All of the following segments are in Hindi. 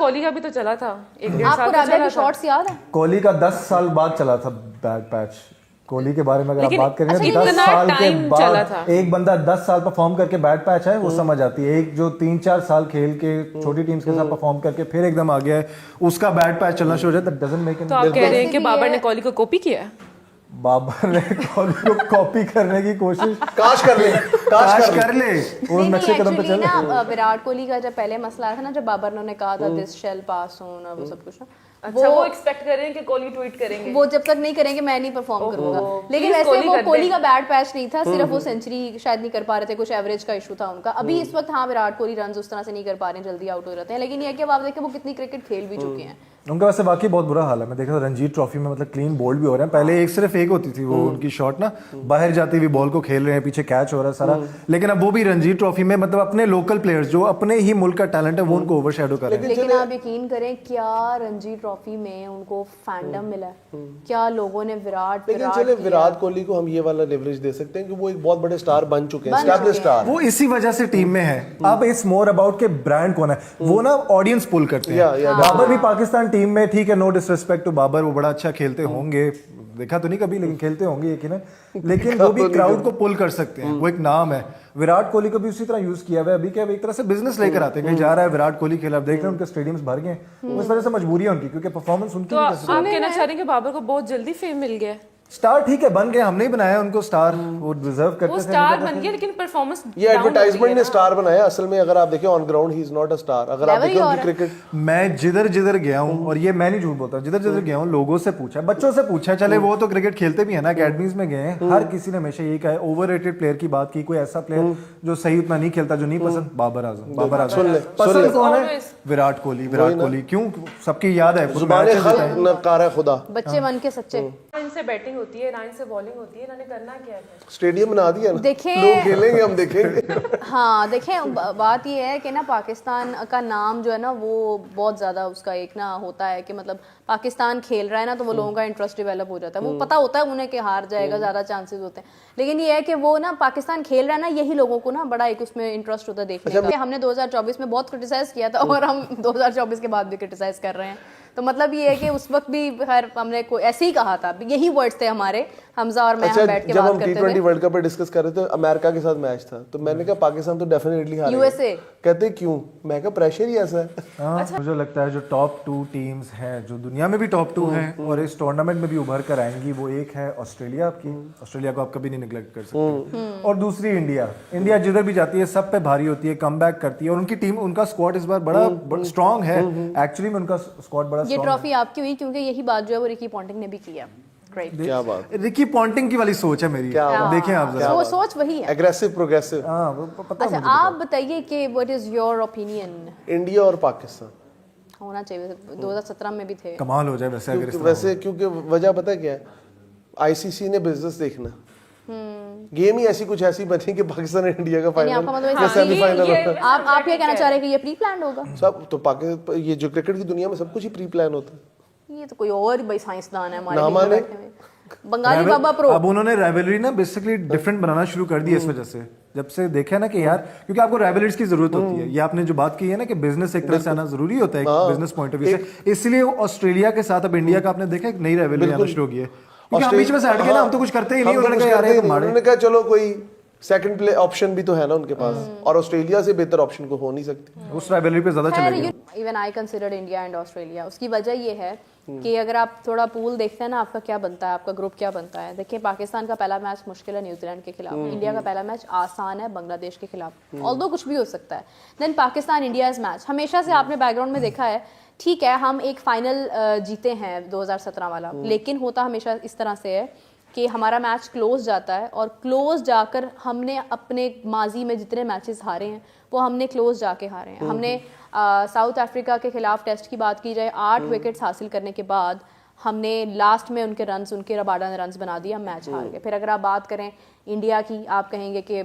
कोहली का भी तो चला था, 1-1.5 साल आपको तो राबिया चला के था। शॉट्स याद है? कोहली का 10 साल बाद चला था बैड पैच। कोहली के बारे में अगर आप लेकिन बात करें अच्छा, 10 इतना साल के time चला बाद था। एक बंदा 10 साल परफॉर्म करके बैड पैच है, वो समझ आती है। एक जो 3-4 साल खेल के छोटी टीम्स के साथ परफॉर्म करके फिर एकदम आ गया है, उसका बैड पैच चलना शुरू हो जाए, दैट डजंट मेक तो आप कह रहे हैं कि भी बाबर है- ने कोहली को कॉपी किया है? बाबर ने कोहली को कॉपी करने की कोशिश काश कर ले, काश कर ले, वो नहीं नक्शे कदम पे एक्चुअली चल। ना विराट कोहली का जब पहले मसला आया था ना, जब बाबर ने कहा था दिस शेल पास ऑन और वो सब कुछ ना, अच्छा, वो एक्सपेक्ट कर रहे हैं कि कोहली ट्वीट करेंगे। वो जब तक नहीं करेंगे मैं नहीं परफॉर्म करूंगा। लेकिन Please वैसे कोहली वो कर कोहली दें। का बैड पैच नहीं था, सिर्फ वो सेंचुरी शायद नहीं कर पा रहे थे, कुछ एवरेज का इशू था उनका। अभी इस वक्त हाँ विराट कोहली रन उस तरह से नहीं कर पा रहे हैं, जल्दी आउट हो जाते हैं। लेकिन ये है कि अब आप देखें वो कितनी क्रिकेट खेल भी चुके हैं। उनका वैसे वाकई बहुत बुरा हाल है। मैं देखा था रणजीत ट्रॉफी में, मतलब क्लीन बोल्ड भी हो रहे हैं। पहले सिर्फ एक होती थी वो उनकी शॉट ना, बाहर जाती हुई बॉल को खेल रहे हैं, पीछे कैच हो रहा है सारा। लेकिन अब वो भी रणजीत ट्रॉफी में मतलब अपने लोकल प्लेयर्स जो अपने ही मुल्क का टैलेंट है वो उनको ओवरशैडो कर रहे हैं। लेकिन आप यकीन करें, क्या रणजी ट्रॉफी में उनको फैंडम मिला है, क्या लोगों ने विराट लेकिन चले विराट कोहली को हम ये वाला लेवरेज दे सकते हैं कि वो एक बहुत बड़े स्टार बन चुके हैं, एस्टैब्लिश स्टार। वो इसी वजह से टीम में है। अब इट्स मोर अबाउट के ब्रांड कौन है, वो ना ऑडियंस पुल करते हैं। बाबर भी पाकिस्तान टीम में, ठीक है, नो डिसरिस्पेक्ट टू बाबर, वो बड़ा अच्छा खेलते होंगे, देखा तो नहीं कभी, लेकिन खेलते होंगे यकीनन। लेकिन वो भी क्राउड को पुल कर सकते हैं, वो एक नाम है। विराट कोहली को भी उसी तरह यूज किया हुआ है। अभी क्या एक तरह से बिजनेस लेकर आते हैं, कहीं जा रहा है विराट कोहली खेला, देख रहे हैं उनके स्टेडियम्स भर गए, उस वजह से मजबूरी है उनकी, क्योंकि परफॉर्मेंस उनकी तो भी आप कैसे। कहना चाह रहे हैं कि बाबर को बहुत जल्दी फेम मिल गया है? स्टार ठीक है बन गए, हमने ही बनाया उनको स्टार, वो डिजर्व करते वो थे। स्टार बन गया, लेकिन परफॉर्मेंस ये एडवर्टाइजमेंट ने स्टार बनाया, असल में अगर आप देखें on ground he is not a star. अगर आप देखें उनकी क्रिकेट, मैं जिधर जिधर गया हूँ, और ये मैं नहीं झूठ बोलता, जिधर जिधर गया हूँ लोगों से पूछा, बच्चों से पूछा, चले वो तो क्रिकेट खेलते भी है ना, अकेडमीज में गए हैं, हर किसी ने हमेशा यही कहा है, ओवररेटेड प्लेयर की बात की, कोई ऐसा प्लेयर जो सही उतना नहीं खेलता, जो नहीं पसंद, बाबर आजम। बाबर आजम पसंद कौन है? विराट कोहली। विराट कोहली क्यों सबकी याद है, जुबान खल्क न कार खुदा, बच्चे बन के सच्चे। इनसे बैटिंग होती है ना, इनसे बॉलिंग होती है, इन्होंने करना क्या है? स्टेडियम बना दिया ना, देखें- लोग खेलेंगे, हम देखेंगे। हाँ देखें, बात ये है कि ना पाकिस्तान का नाम जो है ना वो बहुत ज़्यादा उसका एक ना होता है कि मतलब पाकिस्तान खेल रहा है ना, तो वो लोगों का इंटरेस्ट डेवलप हो जाता है। वो पता होता है उन्हें कि हार जाएगा, ज़्यादा चांसेस होते हैं। लेकिन ये है कि वो ना पाकिस्तान खेल रहा है ना, यही लोगों को ना बड़ा एक उसमें इंटरेस्ट होता है देखने का। हमने 2024 में बहुत क्रिटिसाइज किया था और हम 2024 के बाद भी क्रिटिसाइज कर रहे हैं। तो मतलब ये है कि उस वक्त भी खैर हमने ऐसे ही कहा था, यही वर्ड्स थे हमारे, हमजा और मैं, हम बैठ के जब बात हम करते T20 थे। वर्ल्ड कप पे डिस्कस कर रहे थे, अमेरिका के साथ मैच था, तो मैंने कहा पाकिस्तान तो डेफिनेटली हारेगा। USA कहते क्यों? मैं कहा प्रेशर ही ऐसा है। हाँ, मुझे लगता है जो टॉप 2 टीम्स हैं, जो दुनिया में भी टॉप 2 हैं और इस टूर्नामेंट में भी उभर कर आएंगी, वो एक है ऑस्ट्रेलिया आपकी, ऑस्ट्रेलिया को आप कभी नहीं निगलेक्ट कर सकते, और दूसरी इंडिया। इंडिया जिधर भी जाती है सब पे भारी होती है, कमबैक करती है, और उनकी टीम, उनका स्क्वाड इस बार बड़ा स्ट्रांग है। एक्चुअली में उनका स्क्वाड बड़ा ये स्ट्रांग ट्रॉफी आपकी हुई क्योंकि यही बात जो है वो रिकी पॉन्टिंग ने भी किया। ग्रेट, क्या बात, है। रिकी पॉन्टिंग की वाली सोच है मेरी, देखें आप जरा। वो सोच वही है। Aggressive progressive. हाँ, वो पता है अच्छा मुझे। आप बताइए कि what is your opinion? India और पाकिस्तान होना चाहिए, 2017 में भी थे। कमाल हो जाए वैसे अगर इस तरह वैसे, क्योंकि वजह पता है क्या है, आईसीसी ने बिजनेस देखना, गेम ही ऐसी कुछ ऐसी बनी कि पाकिस्तान और इंडिया का यानी आपका फाइनल मतलब या है- सेमीफाइनल होता है। आप ये कहना चाह रहे हैं कि ये प्री प्लान्ड होगा? सब तो पाकिस्तान, ये जो क्रिकेट की दुनिया में सब कुछ ही प्री प्लान होता है। ये तो कोई और भाई साइंसदान है हमारे ना बीच में माने। बैठे हुए। बंगाली बाबा प्रो। अब उन्होंने राइवलरी ना बेसिकली डिफरेंट बनाना शुरू कर दिया इस वजह से, जब से देखा ना कि यार, क्योंकि आपको राइवलरीज की जरूरत होती है। ये आपने जो बात की है ना कि बिजनेस एक तरह से आना जरूरी होता है, एक बिजनेस पॉइंट ऑफ व्यू से, इसलिए ऑस्ट्रेलिया के साथ अब इंडिया का आपने देखा एक नई राइवलरी आना शुरू हो गई है, क्योंकि हम बीच में से हट गए ना, हम तो कुछ करते ही नहीं। उन्होंने कहा यार ये तो मारे, उन्होंने कहा चलो कोई सेकंड प्ले ऑप्शन भी तो है ना उनके पास, और ऑस्ट्रेलिया से बेहतर ऑप्शन को हो नहीं सकती। उस राइवलरी पे ज्यादा चले गए। Even I considered India and Australia. उसकी वजह ये है कि अगर आप थोड़ा पूल देखते हैं ना, आपका क्या बनता है, आपका ग्रुप क्या बनता है। देखिए पाकिस्तान का पहला मैच मुश्किल है न्यूजीलैंड के खिलाफ, इंडिया का पहला मैच आसान है बांग्लादेश के खिलाफ, ऑल्दो कुछ भी हो सकता है। देन पाकिस्तान इंडिया मैच, हमेशा से आपने बैकग्राउंड में देखा है, ठीक है हम एक फाइनल जीते हैं 2017 वाला, लेकिन होता हमेशा इस तरह से है कि हमारा मैच क्लोज जाता है, और क्लोज जाकर हमने अपने माजी में जितने मैचेस हारे हैं वो हमने क्लोज जाके हारे हैं। हमने साउथ अफ्रीका के खिलाफ टेस्ट की बात की जाए, 8 विकेट्स हासिल करने के बाद हमने लास्ट में उनके रन्स, उनके रबाडा ने रन्स बना दिया, मैच हार गए। फिर अगर आप बात करें इंडिया की आप कहेंगे कि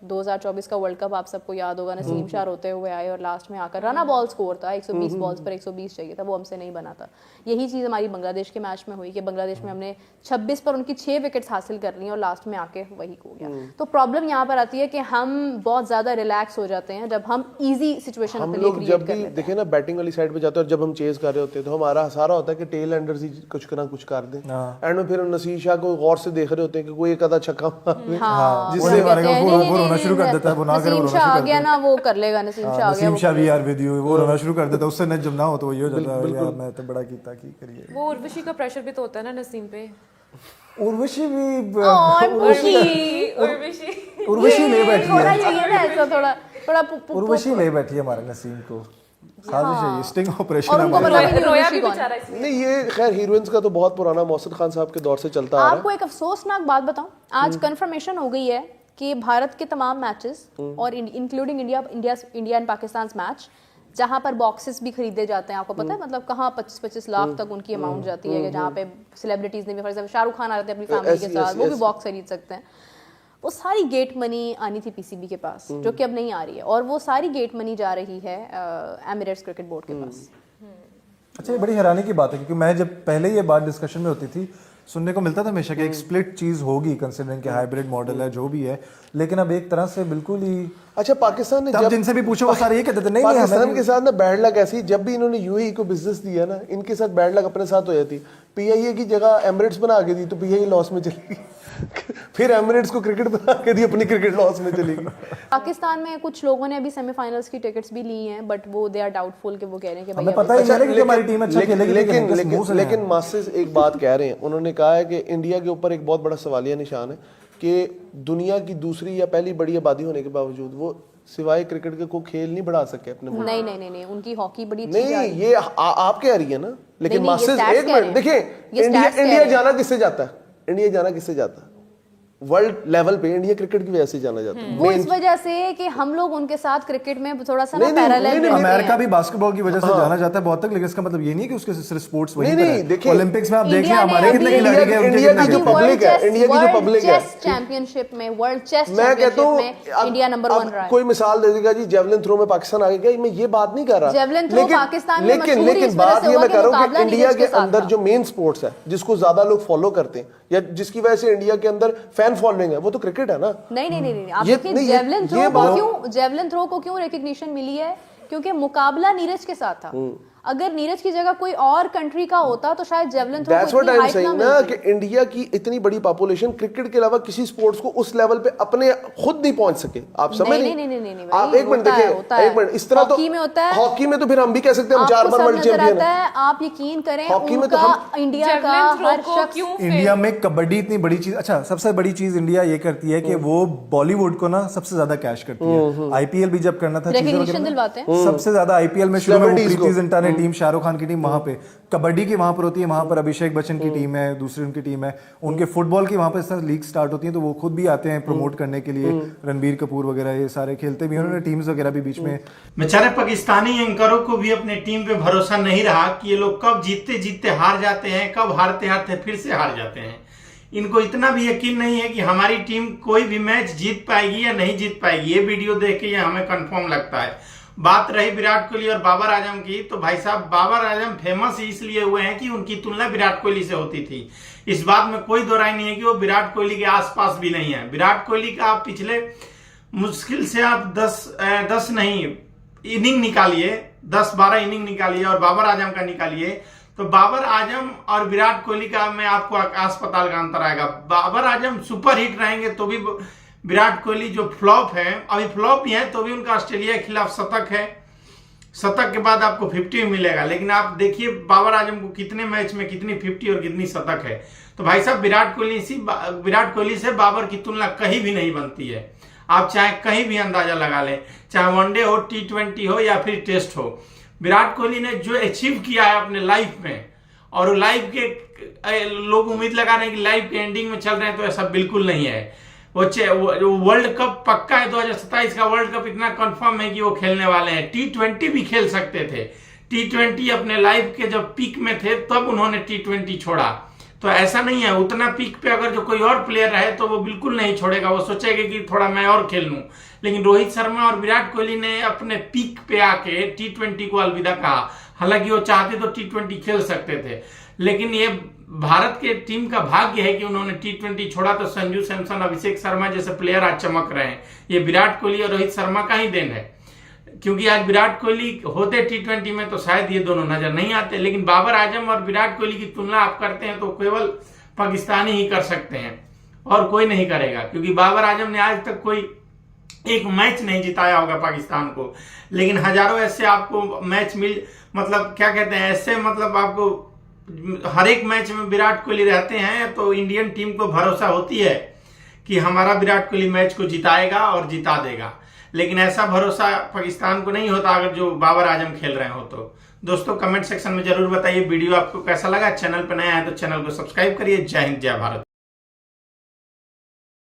2024 का वर्ल्ड कप आप सबको याद होगा, नसीम शाह रोते हुए आए और लास्ट में आकर रन बॉल स्कोर था, 120 बॉल्स पर 120 चाहिए था, वो हमसे नहीं बना था। यही चीज़ हमारी बांग्लादेश के मैच में हुई कि बांग्लादेश में हमने 26 पर उनकी 6 विकेट्स हासिल कर ली और लास्ट में आके वही हो गया। तो प्रॉब्लम यहाँ पर आती है कि हम बहुत ज़्यादा रिलैक्स हो जाते हैं जब हम ईजी सिचुएशन हम लोग जब भी देखे ना बैटिंग वाली साइड पे जाते हैं और जब हम चेज कर रहे होते हैं तो हमारा सारा होता है कि टेल एंडर्स ही कुछ ना कुछ कर दें, एंड में फिर नसीर शाह को गौर से देख रहे होते हैं कि कोई एक आधा छक्का मार दे, जिससे वो रोना शुरू कर देता है, वो ना करे वो रोना शुरू आ गया ना, वो कर लेगा नसीम शाह आ गया, नसीम शाह भी यार विद यू वो रोना शुरू कर देता है, उससे न जब ना हो तो वही हो जाता है यार मैं तो बड़ा कीता की करिए। वो उर्वशी का प्रेशर भी तो होता है ना नसीम पे। उर्वशी भी उर्वशी ले बैठी थोड़ा है, ये ना ऐसा थोड़ा उर्वशी ले बैठी है हमारे नसीम को, साजिश है ये, स्टिंग ऑपरेशन और उनको हमारे। पता भी रोया नहीं भी कौन। बेचारा इसलिए। नहीं ये खैर हीरोइंस का तो बहुत पुराना मौसद खान साहब के दौर से चलता आ रहा है। आपको एक अफसोसनाक बात बताऊं, आज कंफर्मेशन हो गई है कि भारत के तमाम मैचेस और including India and Pakistan match जहां पर बॉक्सेस भी खरीदे जाते हैं, आपको पता है मतलब कहाँ 25-25 लाख तक उनकी अमाउंट जाती है, जहाँ पे सेलिब्रिटीज ने भी, फॉर एग्जांपल शाहरुख खान आ रहे थे अपनी फैमिली के साथ, वो भी बॉक्स खरीद सकते हैं। वो सारी गेट मनी आनी थी पीसीबी के पास, जो कि अब नहीं आ रही है, और वो सारी गेट मनी जा रही है एमिरेट्स क्रिकेट बोर्ड के पास। अच्छा ये बड़ी हैरानी की बात है क्योंकि मैं जब पहले ये बात डिस्कशन में होती थी सुनने को मिलता था हमेशा कि एक स्प्लिट चीज होगी कंसीडरिंग कि हाइब्रिड मॉडल है जो भी है, लेकिन अब एक तरह से बिल्कुल ही अच्छा पाकिस्तान ने जब जिनसे भी पूछो वो सारे ये कहते थे नहीं पाकिस्तान के साथ ना बैड लक ऐसी, जब भी इन्होंने यूएई को बिजनेस दिया ना इनके साथ बैड लक अपने साथ हो जाती। पीआईए की जगह एमिरेट्स बना के दी तो पीआईए लॉस में चलेगी फिर एमिरेट्स को क्रिकेट बना के दी, अपनी क्रिकेट लॉस में चलेगी। पाकिस्तान में कुछ लोगों ने अभी सेमीफाइनल्स की टिकट्स भी ली हैं, बट वो दे आर डाउटफुल कि वो कह रहे हैं कि हमें पता ही नहीं कि हमारी टीम अच्छा खेलेगी, लेकिन मास्टर्स एक बात कह रहे हैं, उन्होंने कहा है कि इंडिया के ऊपर एक बहुत बड़ा सवालिया निशान है कि दुनिया की दूसरी या पहली बड़ी आबादी होने के बावजूद वो सिवाय क्रिकेट के कोई खेल नहीं बढ़ा सके अपने मुल्क। नहीं उनकी हॉकी बड़ी अच्छी नहीं ये आप कह रही है ना, लेकिन नहीं, ये मास्टर्स stats एक कह रहे मिनट हैं। देखिए ये इंडिया stats कह इंडिया रहे हैं। जाना किससे जाता है, इंडिया जाना किससे जाता है वर्ल्ड लेवल पे, इंडिया क्रिकेट की वजह से जाना जाता है। वो इस वजह से कि हम लोग उनके साथ क्रिकेट में थोड़ा सा ना पैरेलल अमेरिका भी बास्केटबॉल की वजह से जाना जाता है बहुत तक, लेकिन इसका मतलब ये नहीं कि उसके सिर्फ स्पोर्ट्स वही नहीं, देखिए, ओलंपिक्स में आप देख लें इंडिया ने हमारे कितने अभी खिलाड़ी गए, उनके इंडिया कितने की जो गए। पब्लिक है, इंडिया की जो पब्लिक है, चेस चैंपियनशिप में, वर्ल्ड चेस मैं कहता हूँ चैंपियनशिप में इंडिया नंबर 1 रहा है। कोई मिसाल दे देगा जी जेवलिन थ्रो में पाकिस्तान आगे गया, मैं ये बात नहीं कर रहा, जेवलिन थ्रो पाकिस्तान में मशहूर इस लेकिन वजह बात से ये हुआ मैं कि कर रहा हूँ मुकाबला कि इंडिया नीरज के के साथ अंदर था। जो मेन स्पोर्ट्स है जिसको ज्यादा लोग फॉलो करते हैं या जिसकी वजह से इंडिया के अंदर फैन फॉलोइंग है वो तो क्रिकेट है ना। नहीं आप ये- देखिए नहीं, ये- जेवलिन थ्रो को क्यों रिकग्निशन मिली है, क्योंकि मुकाबला नीरज के साथ था। अगर नीरज की जगह कोई और कंट्री का होता तो शायद जेवलिन थ्रो That's को what इतनी I'm हाइप saying ना ना मिलती। कि इंडिया की इतनी बड़ी पॉपुलेशन क्रिकेट के अलावा किसी स्पोर्ट्स को उस लेवल पे अपने खुद नहीं पहुंच सके। आप समझ नहीं, आप एक मिनट देखिए, एक मिनट इस तरह तो हॉकी में होता है, हॉकी में तो फिर हम भी कह सकते हैं हम 4 बार वर्ल्ड चैंपियन हैं। आप यकीन करें हॉकी में तो उनका इंडिया का हर शख्स इंडिया में कबड्डी इतनी बड़ी चीज, अच्छा सबसे बड़ी चीज इंडिया ये करती है कि वो बॉलीवुड को ना सबसे ज्यादा कैश करती है। आईपीएल भी जब करना था रिकग्निशन दिलवाते हैं। सबसे ज्यादा आईपीएल में शुरू में Celebrities प्रीति को। जिंटा ने टीम, शाहरुख खान की टीम वहां पे, कबड्डी की वहां पर होती है, वहां पर अभिषेक बच्चन की टीम है, दूसरी उनकी टीम है, उनके फुटबॉल की वहां पर लीग स्टार्ट होती है तो वो खुद भी आते हैं प्रमोट करने के लिए, रणबीर कपूर वगैरह ये सारे खेलते भी हैं, उन्होंने टीम्स वगैरह भी बीच में। बेचारे पाकिस्तानी एंकरों को भी अपने टीम पे भरोसा नहीं रहा कि ये लोग कब जीतते जीतते हार जाते हैं, कब हारते हारते फिर से हार जाते हैं। इनको इतना भी यकीन नहीं है कि हमारी टीम कोई भी मैच जीत पाएगी या नहीं जीत पाएगी। ये वीडियो देख के ये हमें कंफर्म लगता है। बात रही विराट कोहली और बाबर आजम की, तो भाई साहब बाबर आजम फेमस इसलिए हुए हैं कि उनकी तुलना विराट कोहली से होती थी। इस बात में कोई दो राय नहीं है कि वो विराट कोहली के आसपास भी नहीं है। विराट कोहली का आप पिछले मुश्किल से आप 10 नहीं इनिंग निकालिए, 10-12 इनिंग निकालिए और बाबर आजम का निकालिए, तो बाबर आजम और विराट कोहली का में आपको आकाश पाताल का अंतर आएगा। बाबर आजम सुपर हिट रहेंगे तो भी विराट कोहली जो फ्लॉप है, अभी फ्लॉप ही है तो भी उनका ऑस्ट्रेलिया के खिलाफ शतक है, शतक के बाद आपको 50 मिलेगा। लेकिन आप देखिए बाबर आजम को कितने मैच में कितनी 50 और कितनी शतक है। तो भाई साहब विराट कोहली से बाबर की तुलना कहीं भी नहीं बनती है। आप चाहे कहीं भी अंदाजा लगा लें, चाहे वनडे हो, T20 हो या फिर टेस्ट हो, विराट कोहली ने जो अचीव किया है अपने लाइफ में, और लाइफ के लोग उम्मीद लगा रहे हैं कि लाइफ के एंडिंग में चल रहे हैं, तो ऐसा बिल्कुल नहीं है। वो वर्ल्ड कप पक्का है, 2027 का वर्ल्ड कप इतना कंफर्म है कि वो खेलने वाले हैं। T20 भी खेल सकते थे। T20 अपने लाइफ के जब पीक में थे तब उन्होंने T20 छोड़ा, तो ऐसा नहीं है, उतना पीक पे अगर जो कोई और प्लेयर रहे तो वो बिल्कुल नहीं छोड़ेगा, वो सोचेगा कि थोड़ा मैं और खेल लूं। लेकिन रोहित शर्मा और विराट कोहली ने अपने पीक पे आके T20 को अलविदा कहा। हालांकि वो चाहते तो T20 खेल सकते थे, लेकिन ये भारत के टीम का भाग्य है कि उन्होंने T20 छोड़ा तो संजू सैमसन, अभिषेक शर्मा जैसे प्लेयर आज चमक रहे हैं। ये विराट कोहली और रोहित शर्मा का ही देन है, क्योंकि आज विराट कोहली होते T20 में तो शायद ये दोनों नजर नहीं आते। लेकिन बाबर आजम और विराट कोहली की तुलना आप करते हैं तो केवल पाकिस्तानी ही कर सकते हैं और कोई नहीं करेगा, क्योंकि बाबर आजम ने आज तक कोई एक मैच नहीं जिताया होगा पाकिस्तान को, लेकिन हजारों ऐसे आपको मैच मतलब क्या कहते हैं, ऐसे मतलब आपको हर एक मैच में विराट कोहली रहते हैं, तो इंडियन टीम को भरोसा होती है कि हमारा विराट कोहली मैच को जिताएगा और जिता देगा। लेकिन ऐसा भरोसा पाकिस्तान को नहीं होता अगर जो बाबर आजम खेल रहे हो तो। दोस्तों कमेंट सेक्शन में जरूर बताइए वीडियो आपको कैसा लगा। चैनल पर नया है तो चैनल को सब्सक्राइब करिए। जय हिंद, जय भारत।